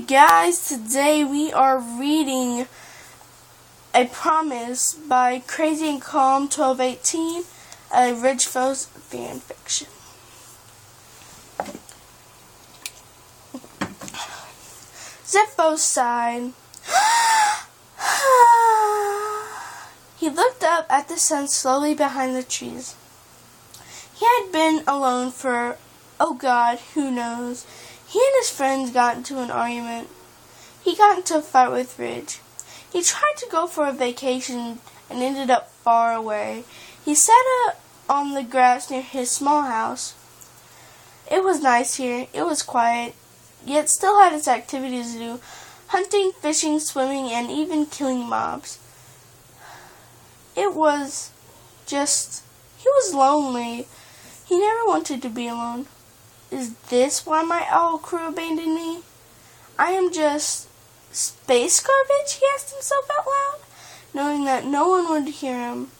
guys, today we are reading A Promise by Crazy and Calm 1218, a ridgephos fanfiction. Ridgephos sighed. He looked up at the sun slowly behind the trees. He had been alone for, oh God, who knows. He and his friends got into an argument. He got into a fight with Ridge. He tried to go for a vacation and ended up far away. He sat up on the grass near his small house. It was nice here. It was quiet, yet still had its activities to do. Hunting, fishing, swimming, and even killing mobs. It was just, he was lonely. He never wanted to be alone. Is this why my owl crew abandoned me? I am just space garbage, he asked himself out loud, knowing that no one would hear him.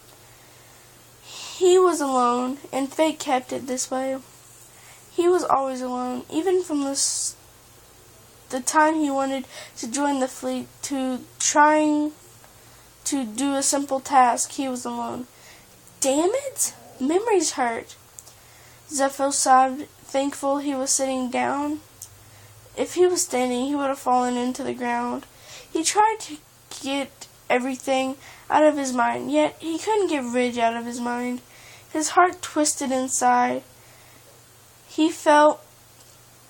He was alone, and fate kept it this way. He was always alone, even from the time he wanted to join the fleet to trying to do a simple task. He was alone. Damn it! Memories hurt. Ridgephos sobbed, thankful he was sitting down. If he was standing, he would have fallen into the ground. He tried to get everything out of his mind, yet he couldn't get Ridge out of his mind. His heart twisted inside. He felt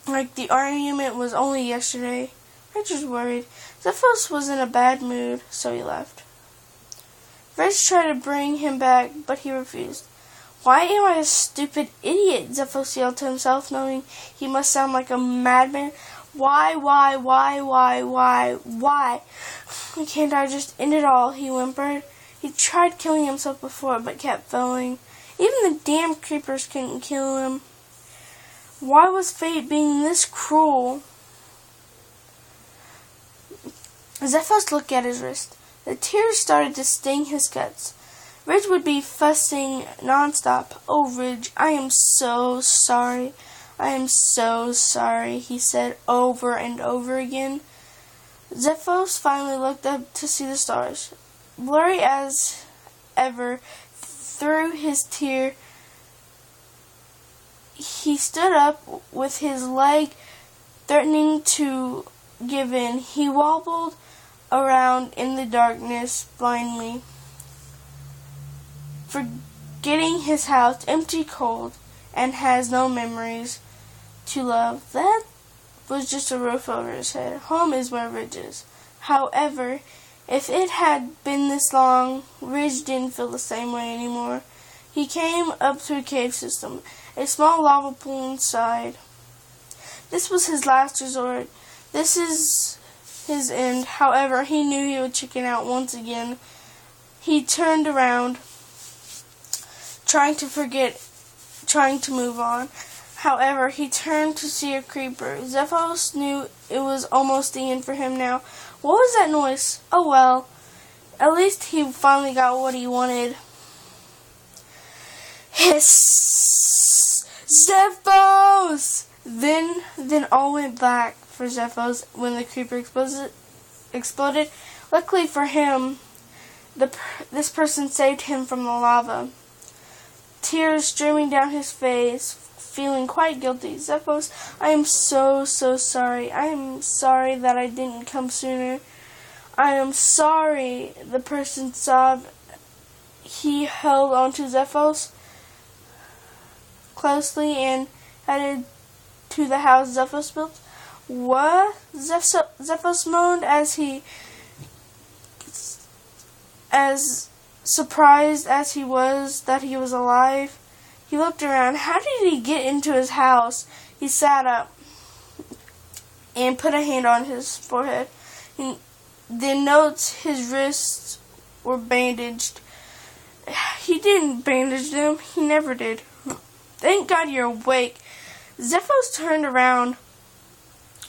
like the argument was only yesterday. Ridge was worried. Ridgephos was in a bad mood, so he left. Ridge tried to bring him back, but he refused. Why am I a stupid idiot? Ridgephos yelled to himself, knowing he must sound like a madman. Why? Can't I just end it all? He whimpered. He tried killing himself before, but kept failing. Even the damn creepers couldn't kill him. Why was fate being this cruel? Ridgephos looked at his wrist. The tears started to sting his guts. Ridge would be fussing nonstop. Oh, Ridge, I am so sorry. I am so sorry, he said over and over again. Ridgephos finally looked up to see the stars. Blurry as ever through his tear, he stood up with his leg threatening to give in. He wobbled around in the darkness blindly, forgetting his house, empty, cold, and has no memories to love. That was just a roof over his head. Home is where Ridge is. However, if it had been this long, Ridge didn't feel the same way anymore. He came up to a cave system, a small lava pool inside. This was his last resort. This is his end. However, he knew he would chicken out once again. He turned around, trying to move on. However, he turned to see a creeper. Ridgephos knew it was almost the end for him now. What was that noise? Oh well, at least he finally got what he wanted. Hiss! Ridgephos! Then all went black for Ridgephos when the creeper exploded. Luckily for him, this person saved him from the lava. Tears streaming down his face, feeling quite guilty. Ridgephos, I am so sorry. I am sorry that I didn't come sooner. I am sorry, the person sobbed. He held onto Ridgephos closely and headed to the house Ridgephos built. What? Ridgephos moaned as surprised as he was that he was alive. He looked around. How did he get into his house? He sat up and put a hand on his forehead. Then noticed his wrists were bandaged. He didn't bandage them. He never did. Thank God you're awake. Ridgephos turned around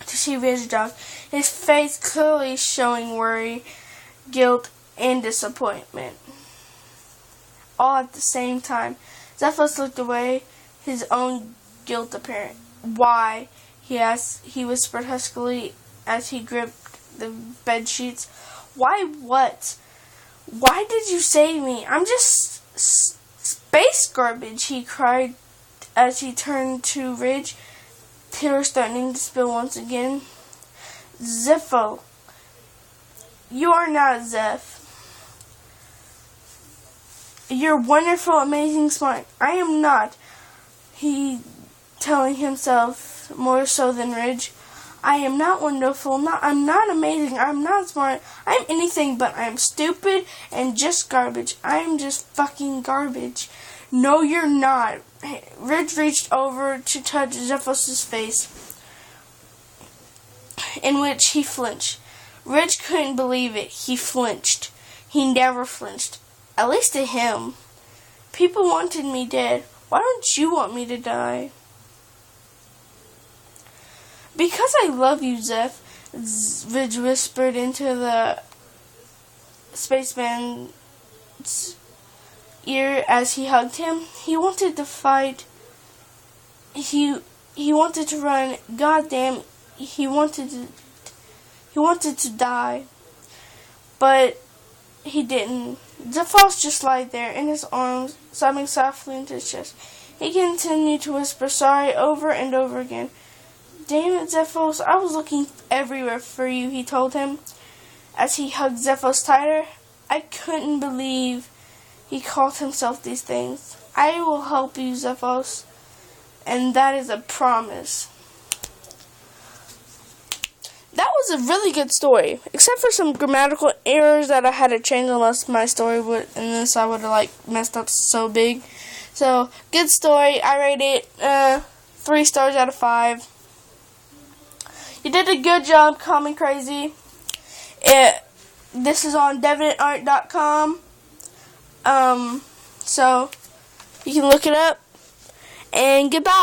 to see Ridge Dog, his face clearly showing worry, guilt, and disappointment, all at the same time. Ridgephos looked away, his own guilt apparent. Why? He asked. He whispered huskily as he gripped the bed sheets. Why what? Why did you save me? I'm just space garbage, he cried as he turned to Ridge, tears starting to spill once again. Zepho. You are not Zeph. You're wonderful, amazing, smart. I am not, he telling himself more so than Ridge. I am not wonderful, I'm not amazing, I'm not smart, I'm anything but I'm stupid and just garbage. I'm just fucking garbage. No, you're not. Ridge reached over to touch Zephos' face, in which he flinched. Ridge couldn't believe it. He flinched. He never flinched. At least to him. People wanted me dead. Why don't you want me to die? Because I love you, Zeph, Ridge whispered into the spaceman's ear as he hugged him. He wanted to fight. He wanted to run. Goddamn, he wanted to die. But he didn't. Zephos just lay there in his arms, sobbing softly into his chest. He continued to whisper sorry over and over again. Damn it, Zephos, I was looking everywhere for you, he told him, as he hugged Zephos tighter. I couldn't believe he called himself these things. I will help you, Zephos, and that is a promise. That was a really good story, except for some grammatical errors that I had to change, unless my story would, and this I would have messed up so big. So, good story. I rate it 3 stars out of 5. You did a good job, Common Crazy. This is on deviantart.com. So you can look it up. And goodbye.